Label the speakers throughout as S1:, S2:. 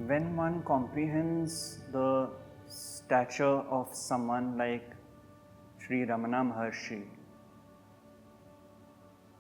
S1: When one comprehends the stature of someone like Sri Ramana Maharshi,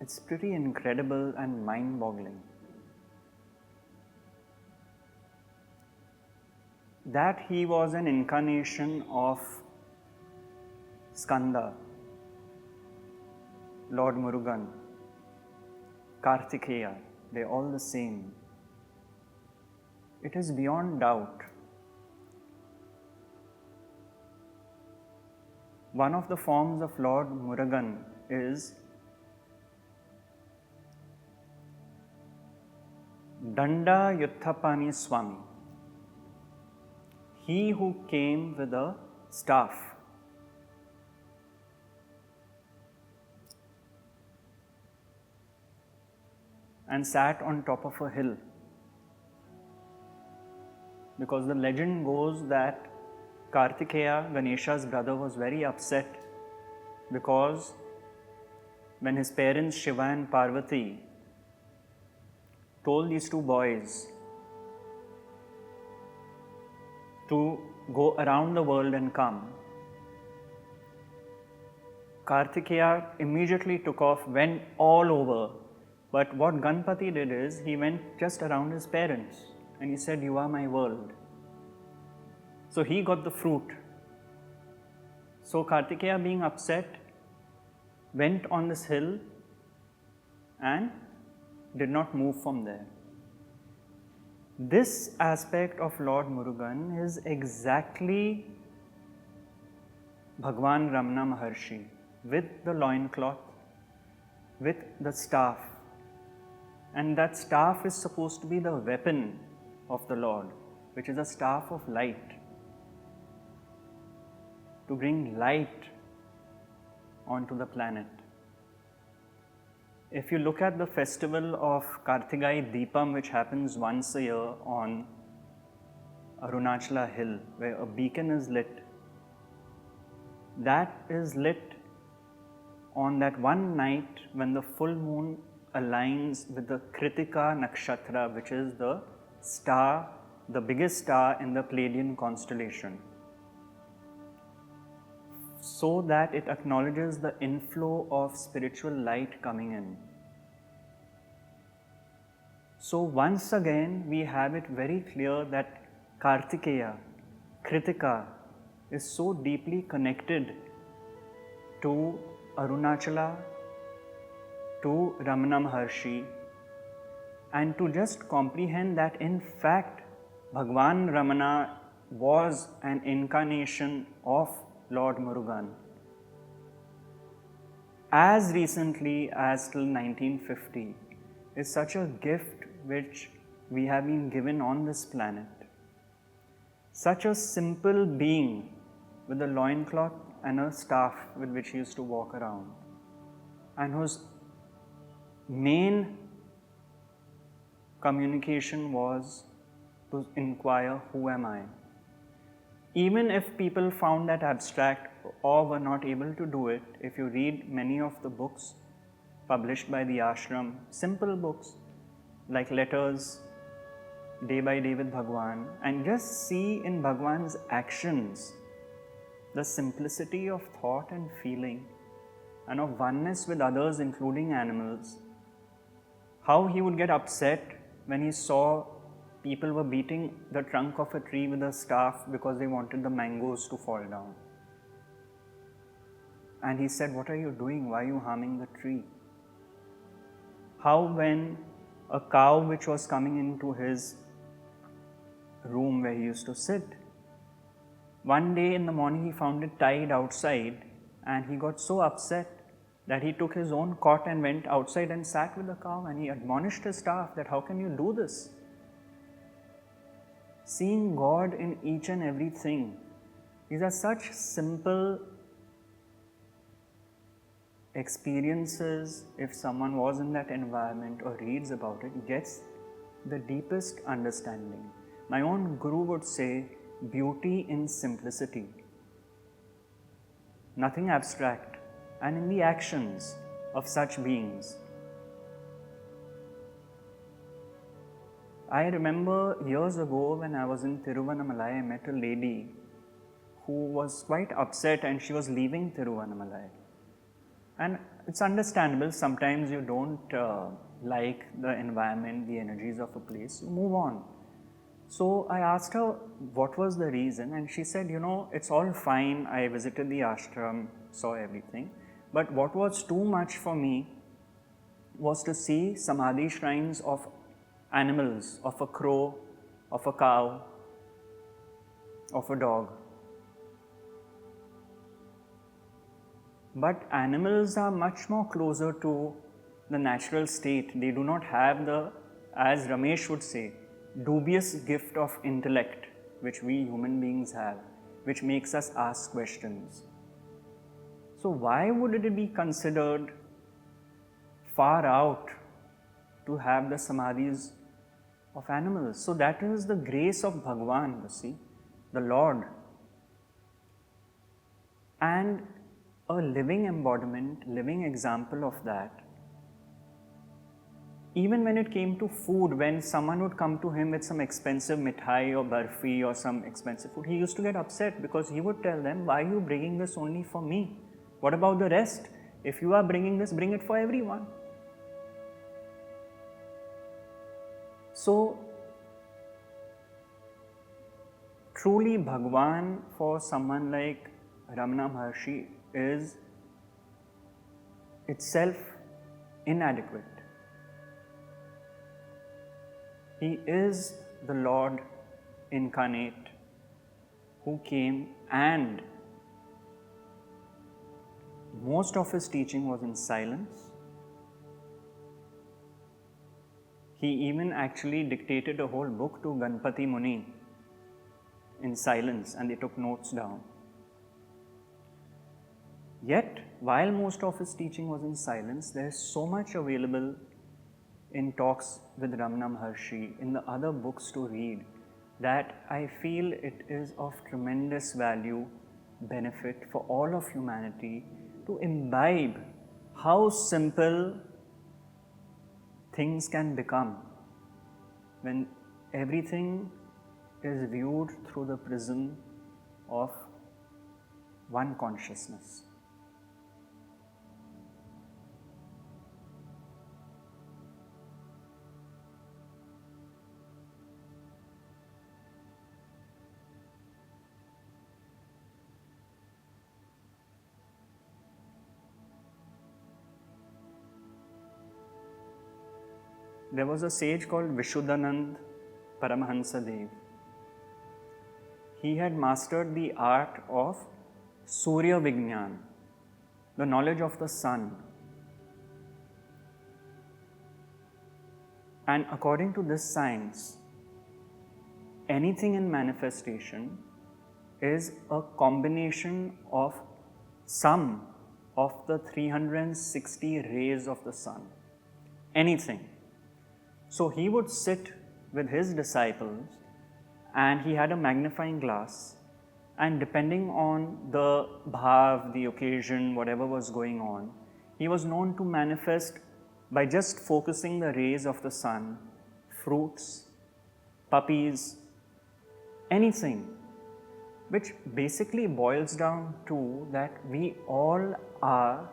S1: it's pretty incredible and mind-boggling. That he was an incarnation of Skanda, Lord Murugan, Kartikeya, they're all the same. It is beyond doubt. One of the forms of Lord Murugan is Danda Yuthapani Swami, he who came with a staff. And sat on top of a hill. Because the legend goes that Kartikeya, Ganesha's brother, was very upset because when his parents Shiva and Parvati told these two boys to go around the world and come, Kartikeya immediately took off, went all over. But what Ganpati did is, he went just around his parents and he said, "You are my world." So he got the fruit. So Kartikeya, being upset, went on this hill and did not move from there. This aspect of Lord Murugan is exactly Bhagwan Ramana Maharshi, with the loincloth, with the staff. And that staff is supposed to be the weapon of the Lord, which is a staff of light, to bring light onto the planet. If you look at the festival of Kartigai Deepam, which happens once a year on Arunachala Hill, where a beacon is lit, that is lit on that one night when the full moon aligns with the Kritika Nakshatra, which is the star, the biggest star in the Pleiadian constellation, so that it acknowledges the inflow of spiritual light coming in. So once again, we have it very clear that Kartikeya, Kritika, is so deeply connected to Arunachala, to Ramana Maharshi, and to just comprehend that in fact Bhagwan Ramana was an incarnation of Lord Murugan as recently as till 1950 is such a gift which we have been given on this planet. Such a simple being with a loincloth and a staff with which he used to walk around, and whose main communication was to inquire, "Who am I?" Even if people found that abstract or were not able to do it, if you read many of the books published by the ashram, simple books like Letters, Day by Day with Bhagwan, and just see in Bhagwan's actions the simplicity of thought and feeling and of oneness with others, including animals, how he would get upset when he saw people were beating the trunk of a tree with a staff because they wanted the mangoes to fall down. And he said, "What are you doing? Why are you harming the tree?" How when a cow which was coming into his room where he used to sit, one day in the morning he found it tied outside, and he got so upset that he took his own cot and went outside and sat with the cow, and he admonished his staff that, "How can you do this?" Seeing God in each and everything. These are such simple experiences. If someone was in that environment or reads about it, gets the deepest understanding. My own guru would say, beauty in simplicity. Nothing abstract, and in the actions of such beings. I remember years ago when I was in Tiruvannamalai, I met a lady who was quite upset and she was leaving Tiruvannamalai. And it's understandable, sometimes you don't like the environment, the energies of a place, you move on. So I asked her what was the reason, and she said, it's all fine, I visited the ashram, saw everything, but what was too much for me was to see samadhi shrines of animals, of a crow, of a cow, of a dog. But animals are much more closer to the natural state. They do not have the, as Ramesh would say, dubious gift of intellect which we human beings have, which makes us ask questions. So why would it be considered far out to have the samadhis of animals? So that is the grace of Bhagwan, you see, the Lord. And a living embodiment, living example of that. Even when it came to food, when someone would come to him with some expensive mithai or barfi or some expensive food, he used to get upset because he would tell them, why are you bringing this only for me? What about the rest? If you are bringing this, bring it for everyone. So, truly Bhagwan for someone like Ramana Maharshi is itself inadequate. He is the Lord incarnate who came, and most of his teaching was in silence. He even actually dictated a whole book to Ganpati Muni in silence, and they took notes down. Yet, while most of his teaching was in silence, there is so much available in talks with Ramana Maharshi, in the other books to read, that I feel it is of tremendous value, benefit for all of humanity to imbibe how simple things can become when everything is viewed through the prism of one consciousness. There was a sage called Vishudanand Paramahansa Dev. He had mastered the art of Surya-vijnan, the knowledge of the sun. And according to this science, anything in manifestation is a combination of some of the 360 rays of the sun. Anything. So he would sit with his disciples and he had a magnifying glass, and depending on the bhav, the occasion, whatever was going on, he was known to manifest by just focusing the rays of the sun, fruits, puppies, anything, which basically boils down to that we all are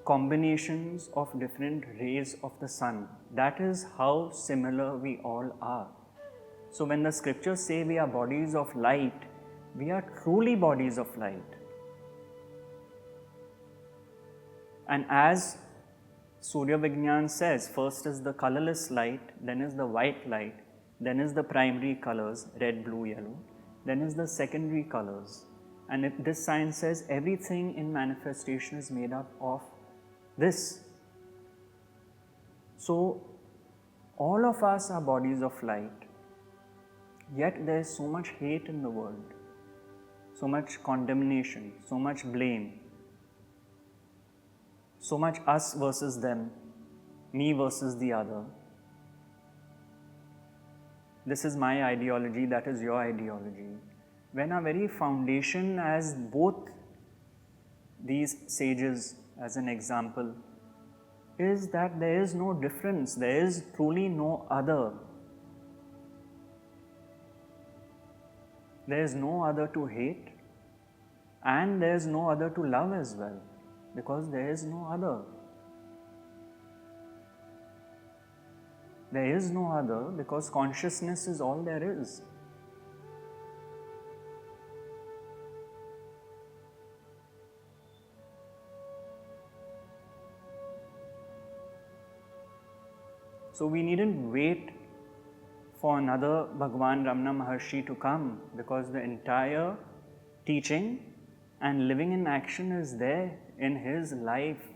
S1: combinations of different rays of the sun. That is how similar we all are. So when the scriptures say we are bodies of light, we are truly bodies of light. And as Surya-vijnan says, first is the colorless light, then is the white light, then is the primary colors, red, blue, yellow, then is the secondary colors. And this science says everything in manifestation is made up of this. So, all of us are bodies of light, yet there is so much hate in the world, so much condemnation, so much blame, so much us versus them, me versus the other. This is my ideology, that is your ideology. When our very foundation, as both these sages, as an example, is that there is no difference, there is truly no other. There is no other to hate, and there is no other to love as well, because there is no other. There is no other because consciousness is all there is. So we needn't wait for another Bhagwan Ramana Maharshi to come, because the entire teaching and living in action is there in his life.